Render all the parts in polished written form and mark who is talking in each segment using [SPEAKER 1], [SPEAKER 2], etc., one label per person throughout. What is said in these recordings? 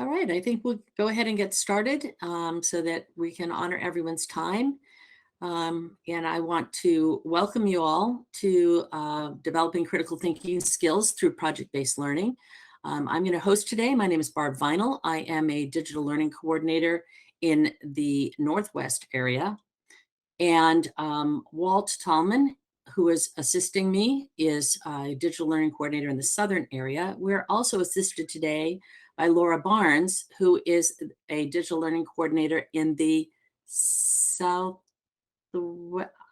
[SPEAKER 1] All right, I think we'll go ahead and get started so that we can honor everyone's time. And I want to welcome you all to developing critical thinking skills through project-based learning. I'm going to host today. My name is Barb Vinyl. I am a digital learning coordinator in the Northwest area. And Walt Tallman, who is assisting me, is a digital learning coordinator in the Southern area. We're also assisted today by Laura Barnes, who is a digital learning coordinator in the South.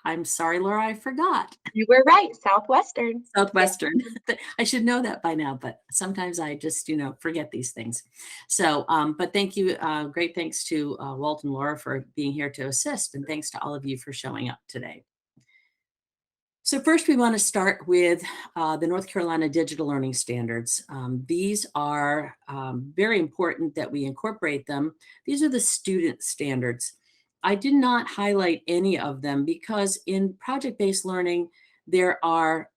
[SPEAKER 1] I'm sorry, Laura, I forgot.
[SPEAKER 2] You were right, Southwestern.
[SPEAKER 1] Southwestern. I should know that by now, but sometimes I just, forget these things. So, but thank you. Great thanks to Walt and Laura for being here to assist. And thanks to all of you for showing up today. So first we want to start with the North Carolina Digital Learning Standards. These are very important that we incorporate them. These are the student standards. I did not highlight any of them because in project-based learning, there are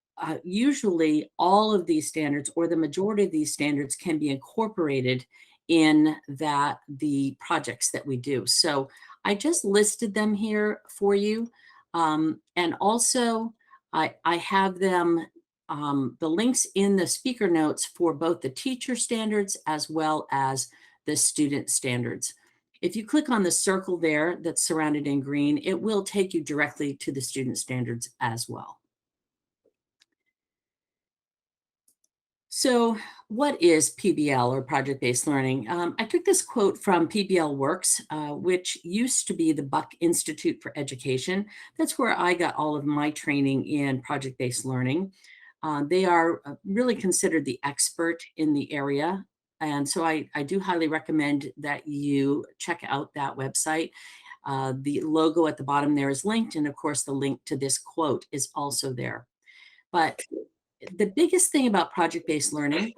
[SPEAKER 1] usually all of these standards or the majority of these standards can be incorporated in the projects that we do. So I just listed them here for you. And also, I have them, the links in the speaker notes for both the teacher standards as well as the student standards. If you click on the circle there that's surrounded in green, it will take you directly to the student standards as well. So what is PBL or project-based learning? I took this quote from PBL Works, which used to be the Buck Institute for Education. That's where I got all of my training in project-based learning. They are really considered the expert in the area. And so I do highly recommend that you check out that website. The logo at the bottom there is linked. And of course, the link to this quote is also there. But the biggest thing about project-based learning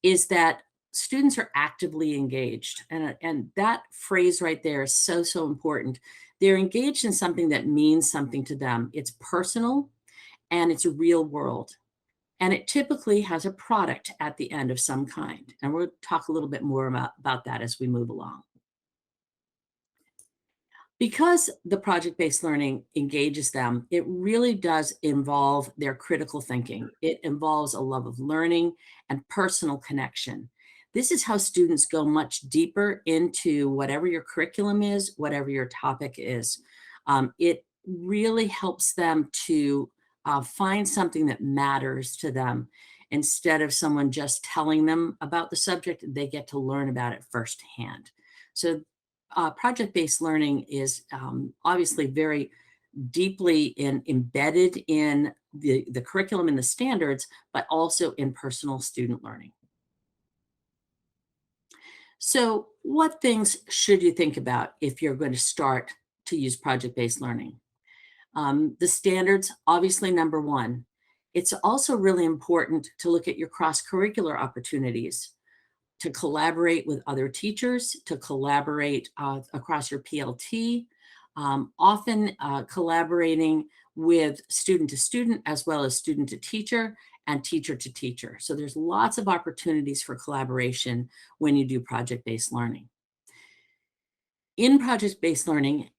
[SPEAKER 1] is that students are actively engaged. And that phrase right there is so, so important. They're engaged in something that means something to them. It's personal and it's real world. And it typically has a product at the end of some kind. And we'll talk a little bit more about that as we move along. Because the project-based learning engages them, it really does involve their critical thinking. It involves a love of learning and personal connection. This is how students go much deeper into whatever your curriculum is, whatever your topic is. It really helps them to find something that matters to them. Instead of someone just telling them about the subject, they get to learn about it firsthand. So project-based learning is obviously very deeply embedded in the curriculum and the standards, but also in personal student learning. So what things should you think about if you're going to start to use project-based learning? The standards, obviously, number one. It's also really important to look at your cross-curricular opportunities, to collaborate with other teachers, to collaborate across your PLT, often collaborating with student to student as well as student to teacher and teacher to teacher. So there's lots of opportunities for collaboration when you do project-based learning. In project-based learning,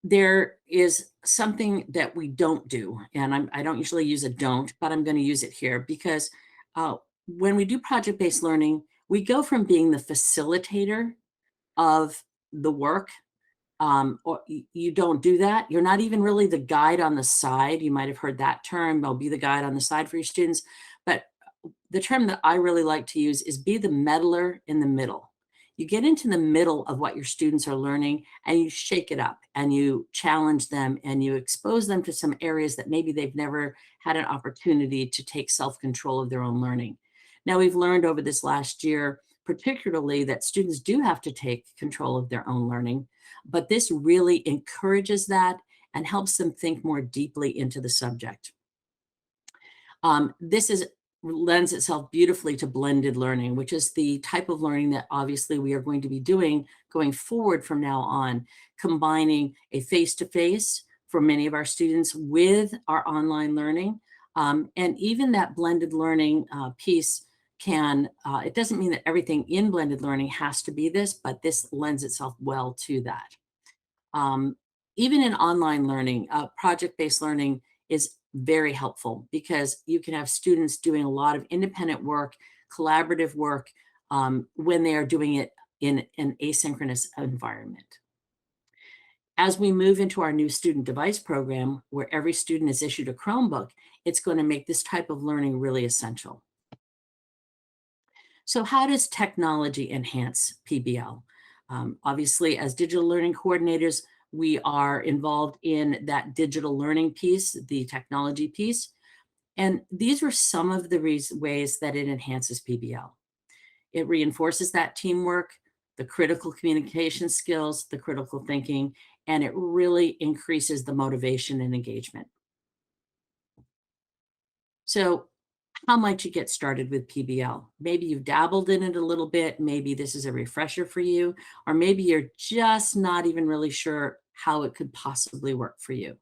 [SPEAKER 1] there is something that we don't do, and I don't usually use a don't, but I'm going to use it here because when we do project-based learning, we go from being the facilitator of the work, or you don't do that. You're not even really the guide on the side. You might have heard that term, I'll be the guide on the side for your students. But the term that I really like to use is be the meddler in the middle. You get into the middle of what your students are learning and you shake it up and you challenge them and you expose them to some areas that maybe they've never had an opportunity to take self-control of their own learning. Now, we've learned over this last year, particularly, that students do have to take control of their own learning, but this really encourages that and helps them think more deeply into the subject. This lends itself beautifully to blended learning, which is the type of learning that obviously we are going to be doing going forward from now on, combining a face-to-face for many of our students with our online learning. And even that blended learning piece it doesn't mean that everything in blended learning has to be this, but this lends itself well to that. Even in online learning, project-based learning is very helpful because you can have students doing a lot of independent work, collaborative work, when they are doing it in an asynchronous environment. As we move into our new student device program, where every student is issued a Chromebook, it's going to make this type of learning really essential. So how does technology enhance PBL? Obviously, as digital learning coordinators, we are involved in that digital learning piece, the technology piece. And these are some of the ways that it enhances PBL. It reinforces that teamwork, the critical communication skills, the critical thinking, and it really increases the motivation and engagement. So how might you get started with PBL? Maybe you've dabbled in it a little bit. Maybe this is a refresher for you, or maybe you're just not even really sure how it could possibly work for you.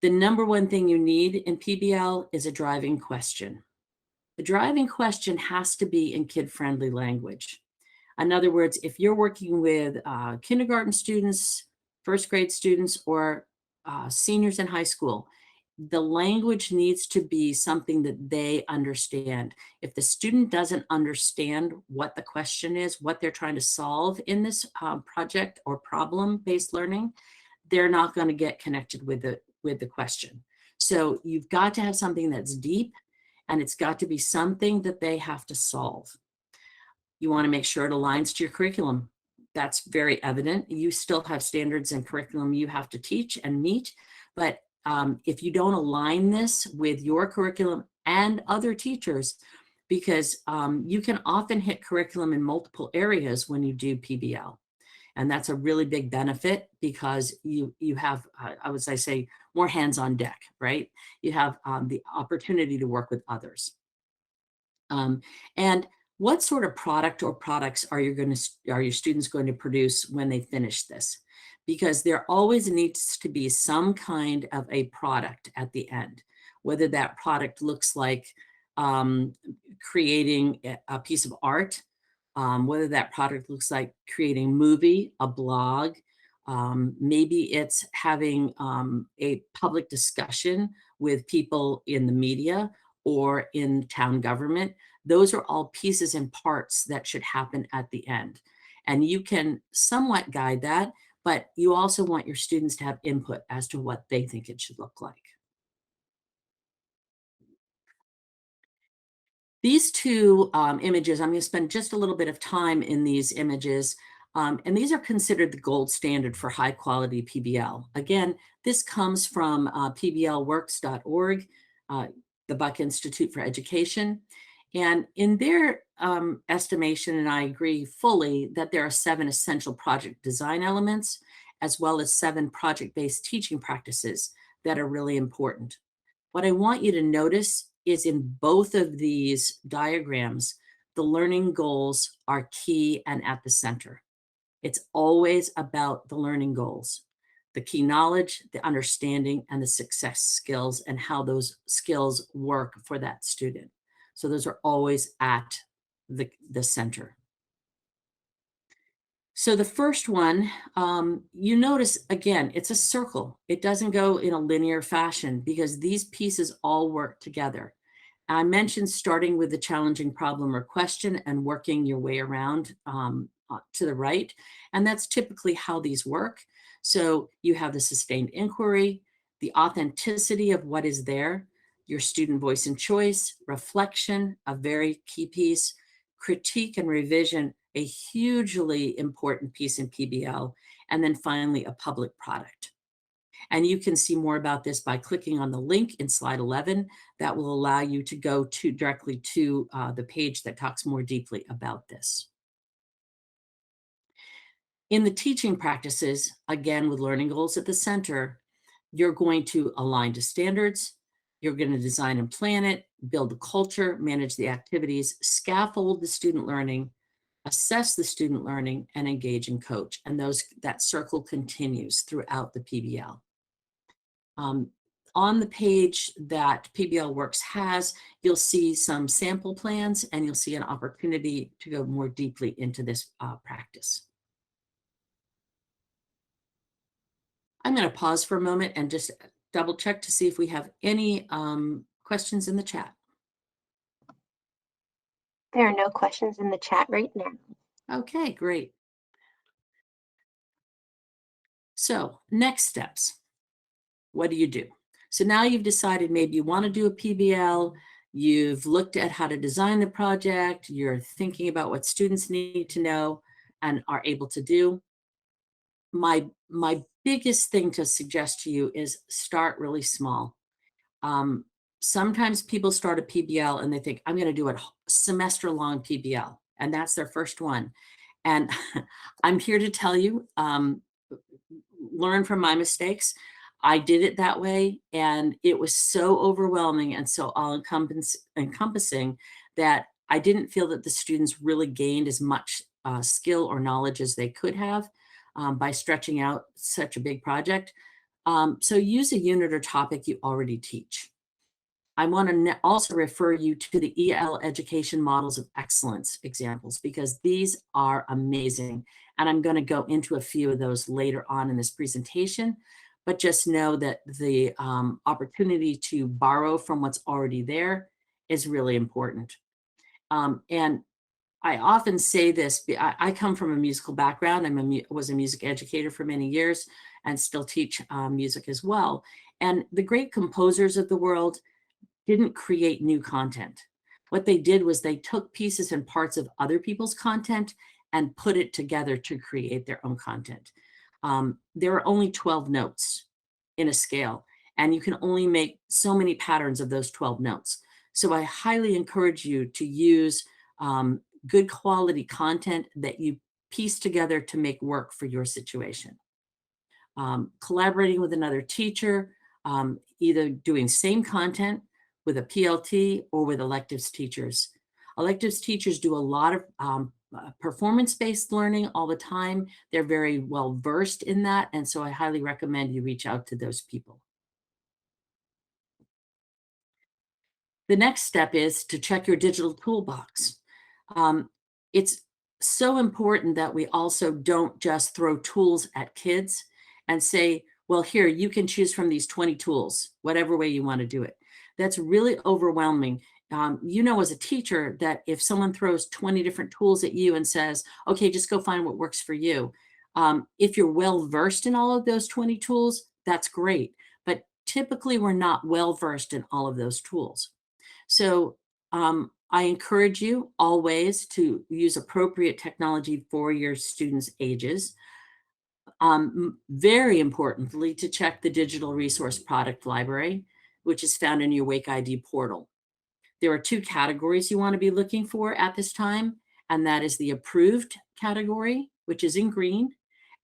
[SPEAKER 1] The number one thing you need in PBL is a driving question. The driving question has to be in kid-friendly language. In other words, if you're working with kindergarten students, first grade students, or seniors in high school, the language needs to be something that they understand. If the student doesn't understand what the question is, what they're trying to solve in this project or problem-based learning, they're not going to get connected with the question. So you've got to have something that's deep, and it's got to be something that they have to solve. You want to make sure it aligns to your curriculum. That's very evident. You still have standards and curriculum you have to teach and meet, but if you don't align this with your curriculum and other teachers, because you can often hit curriculum in multiple areas when you do PBL. And that's a really big benefit because you have, I say, more hands on deck, right? You have the opportunity to work with others. And what sort of product or products are your students going to produce when they finish this? Because there always needs to be some kind of a product at the end, whether that product looks like creating a piece of art, whether that product looks like creating a movie, a blog, maybe it's having a public discussion with people in the media or in town government. Those are all pieces and parts that should happen at the end. And you can somewhat guide that, but you also want your students to have input as to what they think it should look like. These two images, I'm going to spend just a little bit of time in these images, and these are considered the gold standard for high quality PBL. Again, this comes from pblworks.org, the Buck Institute for Education. And in their estimation, and I agree fully, that there are 7 essential project design elements, as well as 7 project-based teaching practices that are really important. What I want you to notice is in both of these diagrams, the learning goals are key and at the center. It's always about the learning goals, the key knowledge, the understanding, and the success skills, and how those skills work for that student. So those are always at the center. So the first one, you notice, again, it's a circle. It doesn't go in a linear fashion because these pieces all work together. I mentioned starting with the challenging problem or question and working your way around to the right. And that's typically how these work. So you have the sustained inquiry, the authenticity of what is there, your student voice and choice, reflection, a very key piece, critique and revision, a hugely important piece in PBL, and then finally a public product. And you can see more about this by clicking on the link in slide 11 that will allow you to go directly to the page that talks more deeply about this. In the teaching practices, again, with learning goals at the center, you're going to align to standards, you're going to design and plan it, build the culture, manage the activities, scaffold the student learning, assess the student learning, and engage and coach. And that circle continues throughout the PBL. on the page that PBL Works has, you'll see some sample plans and you'll see an opportunity to go more deeply into this practice. I'm going to pause for a moment and just double check to see if we have any questions in the chat.
[SPEAKER 2] There are no questions in the chat right now.
[SPEAKER 1] Okay, great. So next steps, what do you do? So now you've decided maybe you want to do a PBL, you've looked at how to design the project, you're thinking about what students need to know and are able to do. My biggest thing to suggest to you is start really small. Sometimes people start a PBL and they think, I'm going to do a semester-long PBL, and that's their first one. And I'm here to tell you, learn from my mistakes. I did it that way, and it was so overwhelming and so all-encompassing that I didn't feel that the students really gained as much skill or knowledge as they could have by stretching out such a big project. So use a unit or topic you already teach. I want to also refer you to the EL Education Models of Excellence examples, because these are amazing. And I'm going to go into a few of those later on in this presentation, but just know that the opportunity to borrow from what's already there is really important. And I often say this, I come from a musical background. I was a music educator for many years and still teach music as well. And the great composers of the world didn't create new content. What they did was they took pieces and parts of other people's content and put it together to create their own content. There are only 12 notes in a scale, and you can only make so many patterns of those 12 notes. So I highly encourage you to use good quality content that you piece together to make work for your situation. Collaborating with another teacher, either doing same content with a PLT or with electives teachers. Electives teachers do a lot of performance-based learning all the time. They're very well versed in that, and so I highly recommend you reach out to those people. The next step is to check your digital toolbox. It's so important that we also don't just throw tools at kids and say, well, here, you can choose from these 20 tools, whatever way you want to do it. That's really overwhelming. You know, as a teacher, that if someone throws 20 different tools at you and says, okay, just go find what works for you. If you're well versed in all of those 20 tools, that's great. But typically we're not well versed in all of those tools. So I encourage you always to use appropriate technology for your students' ages. Very importantly, to check the digital resource product library, which is found in your Wake ID portal. There are two categories you want to be looking for at this time, and that is the approved category, which is in green,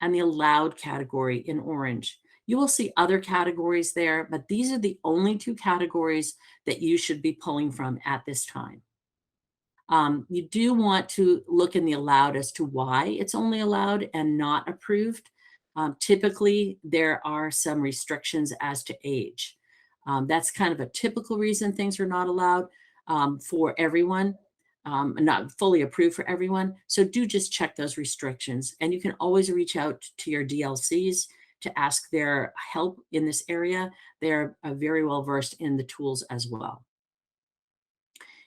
[SPEAKER 1] and the allowed category in orange. You will see other categories there, but these are the only two categories that you should be pulling from at this time. You do want to look in the allowed as to why it's only allowed and not approved. Typically, there are some restrictions as to age. That's kind of a typical reason things are not allowed for everyone, not fully approved for everyone. So do just check those restrictions. And you can always reach out to your DLCs to ask their help in this area. They're very well versed in the tools as well.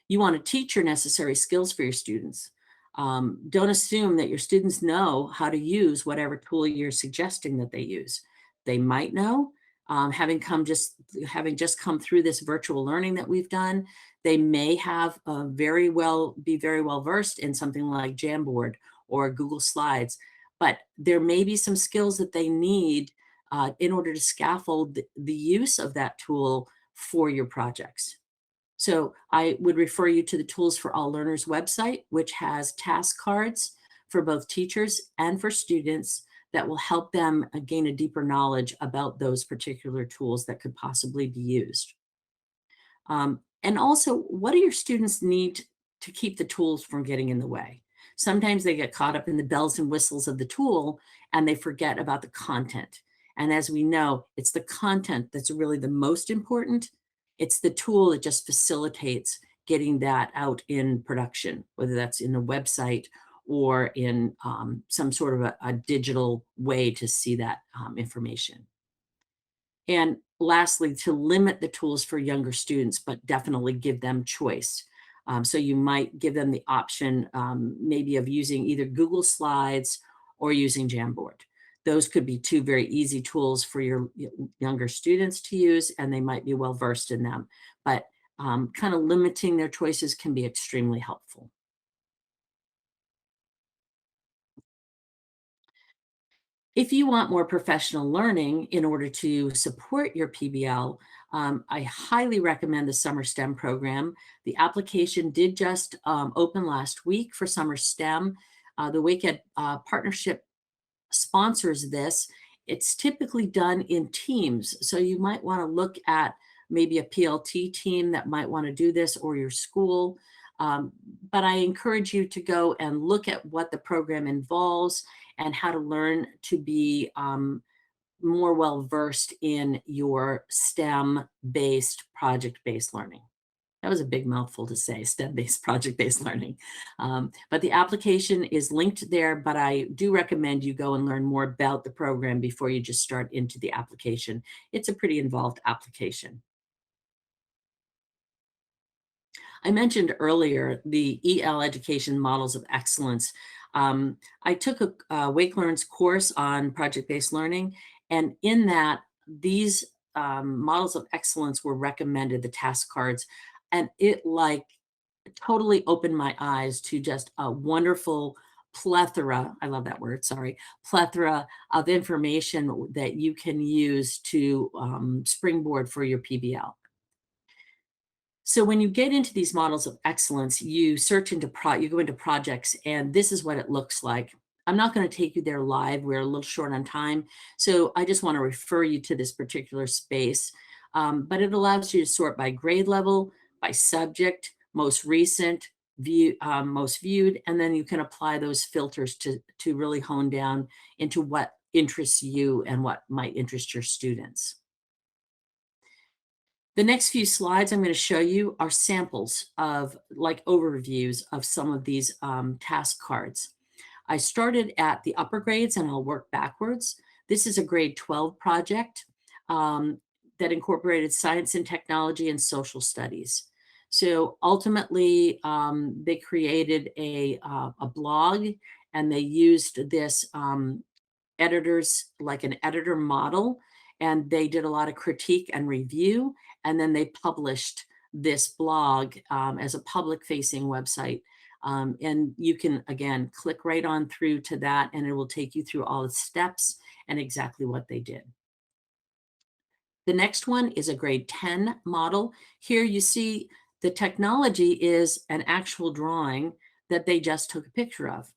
[SPEAKER 1] You want to teach your necessary skills for your students. Don't assume that your students know how to use whatever tool you're suggesting that they use. They might know, having just come through this virtual learning that we've done. They may have be very well versed in something like Jamboard or Google Slides, but there may be some skills that they need in order to scaffold the use of that tool for your projects. So I would refer you to the Tools for All Learners website, which has task cards for both teachers and for students that will help them gain a deeper knowledge about those particular tools that could possibly be used. And also, what do your students need to keep the tools from getting in the way? Sometimes they get caught up in the bells and whistles of the tool and they forget about the content. And as we know, it's the content that's really the most important. It's the tool that just facilitates getting that out in production, whether that's in a website or in some sort of a digital way to see that information. And lastly, to limit the tools for younger students, but definitely give them choice. So you might give them the option maybe of using either Google Slides or using Jamboard. Those could be two very easy tools for your younger students to use, and they might be well versed in them. But kind of limiting their choices can be extremely helpful. If you want more professional learning in order to support your PBL, I highly recommend the Summer STEM program. The application did just open last week for Summer STEM. The WakeEd partnership sponsors this. It's typically done in teams. So you might want to look at maybe a PLT team that might want to do this, or your school. But I encourage you to go and look at what the program involves and how to learn to be more well versed in your STEM-based project-based learning. That was a big mouthful to say, STEM-based project-based learning. But the application is linked there, but I do recommend you go and learn more about the program before you just start into the application. It's a pretty involved application. I mentioned earlier the EL education models of excellence. I took a WakeLearn's course on project-based learning, and in that, these models of excellence were recommended, the task cards, and it like totally opened my eyes to just a wonderful plethora, I love that word, sorry, plethora of information that you can use to springboard for your PBL. So when you get into these models of excellence, you search into you go into projects, and this is what it looks like. I'm not going to take you there live. We're a little short on time. So I just want to refer you to this particular space. But it allows you to sort by grade level, by subject, most recent, most viewed, and then you can apply those filters to really hone down into what interests you and what might interest your students. The next few slides I'm going to show you are samples of like overviews of some of these task cards. I started at the upper grades and I'll work backwards. This is a grade 12 project that incorporated science and technology and social studies. So ultimately, they created a blog, and they used this editors, like an editor model, and they did a lot of critique and review, and then they published this blog as a public facing website. And you can, again, click right on through to that, and it will take you through all the steps and exactly what they did. The next one is a grade 10 model. Here you see the technology is an actual drawing that they just took a picture of.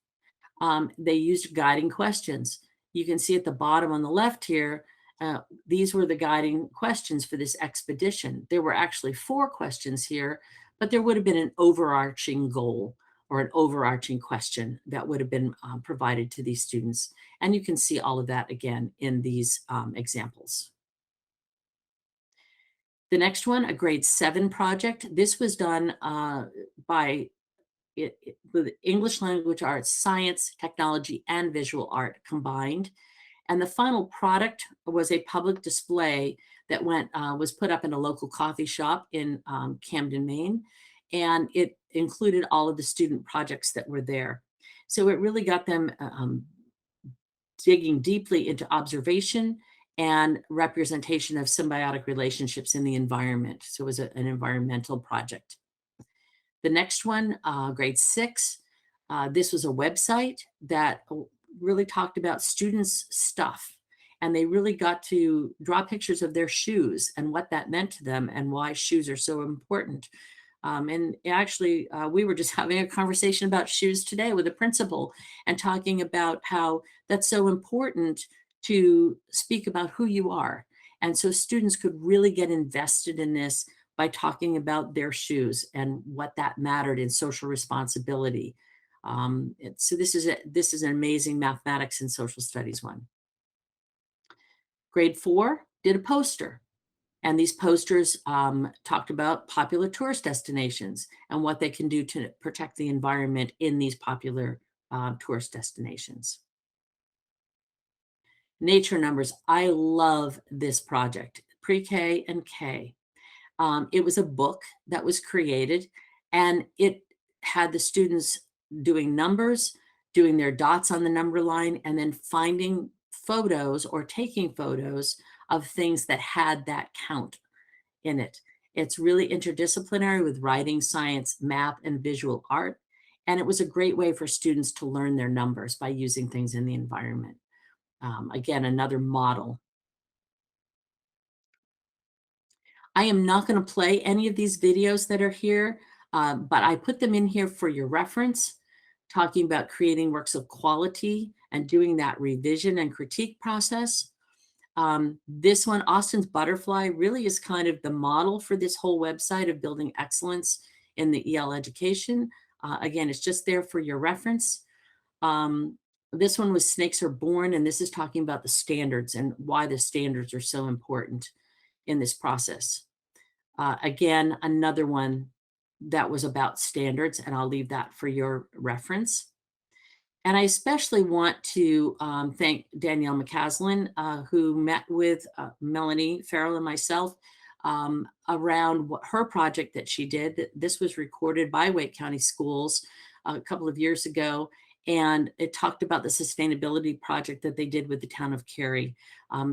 [SPEAKER 1] They used guiding questions. You can see at the bottom on the left here, these were the guiding questions for this expedition. There were actually 4 questions here, but there would have been an overarching goal or an overarching question that would have been provided to these students. And you can see all of that again in these examples. The next one, a grade 7 project. This was done by with English language arts, science, technology, and visual art combined. And the final product was a public display that was put up in a local coffee shop in Camden, Maine. And it included all of the student projects that were there. So it really got them digging deeply into observation and representation of symbiotic relationships in the environment. So it was an environmental project. The next one, grade 6, this was a website that really talked about students' stuff. And they really got to draw pictures of their shoes and what that meant to them and why shoes are so important. And actually, we were just having a conversation about shoes today with a principal and talking about how that's so important to speak about who you are. And so students could really get invested in this by talking about their shoes and what that mattered in social responsibility. So this is an amazing mathematics and social studies one. Grade 4 did a poster. And these posters talked about popular tourist destinations and what they can do to protect the environment in these popular tourist destinations. Nature numbers. I love this project, pre-K and K. It was a book that was created, and it had the students doing numbers, doing their dots on the number line, and then finding photos or taking photos of things that had that count in it. It's really interdisciplinary with writing, science, math, and visual art. And it was a great way for students to learn their numbers by using things in the environment. Again, another model. I am not going to play any of these videos that are here, but I put them in here for your reference, talking about creating works of quality and doing that revision and critique process. This one, Austin's Butterfly, really is kind of the model for this whole website of building excellence in the EL education. Again, it's just there for your reference. This one was Snakes Are Born, and this is talking about the standards and why the standards are so important in this process. Again, another one that was about standards, and I'll leave that for your reference. And I especially want to thank Danielle McCaslin, who met with Melanie Farrell and myself around her project that she did. This was recorded by Wake County Schools a couple of years ago, and it talked about the sustainability project that they did with the town of Cary.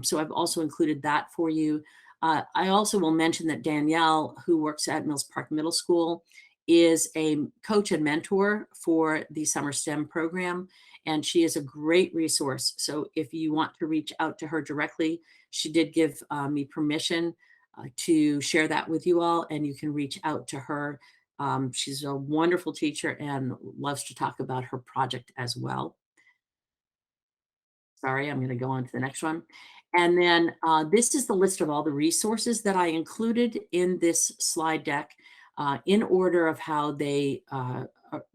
[SPEAKER 1] So I've also included that for you. I also will mention that Danielle, who works at Mills Park Middle School, is a coach and mentor for the summer STEM program, and she is a great resource. So if you want to reach out to her directly, she did give me permission to share that with you all, and you can reach out to her. She's a wonderful teacher and loves to talk about her project as well. Sorry, I'm going to go on to the next one. And then this is the list of all the resources that I included in this slide deck in order of how they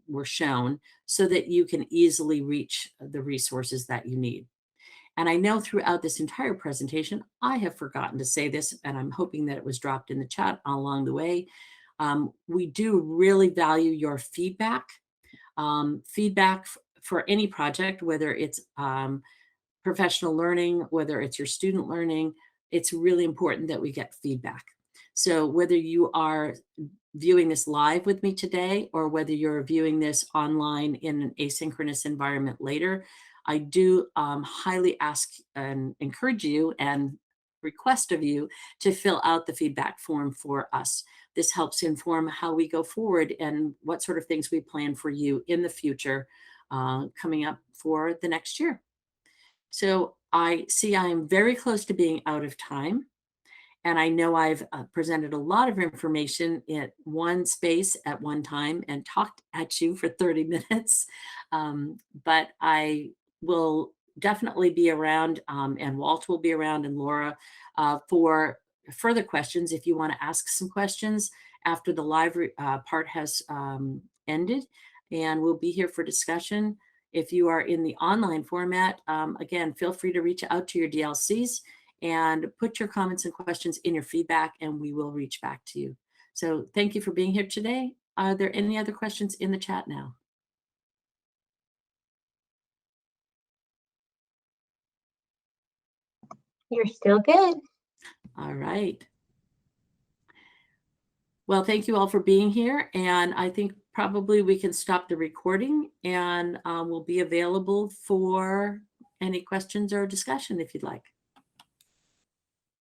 [SPEAKER 1] were shown so that you can easily reach the resources that you need. And I know throughout this entire presentation, I have forgotten to say this, and I'm hoping that it was dropped in the chat along the way. We do really value your feedback. Feedback for any project, whether it's professional learning, whether it's your student learning, it's really important that we get feedback. So whether you are viewing this live with me today or whether you're viewing this online in an asynchronous environment later, I do highly ask and encourage you and request of you to fill out the feedback form for us. This helps inform how we go forward and what sort of things we plan for you in the future coming up for the next year. So I see I am very close to being out of time. And I know I've presented a lot of information in one space at one time and talked at you for 30 minutes. But I will definitely be around and Walt will be around and Laura for further questions if you want to ask some questions after the live part has ended. And we'll be here for discussion. If you are in the online format, again, feel free to reach out to your DLCs and put your comments and questions in your feedback and we will reach back to you. So thank you for being here today. Are there any other questions in the chat now?
[SPEAKER 2] You're still good.
[SPEAKER 1] All right. Well, thank you all for being here. And I think probably we can stop the recording and we'll be available for any questions or discussion if you'd like.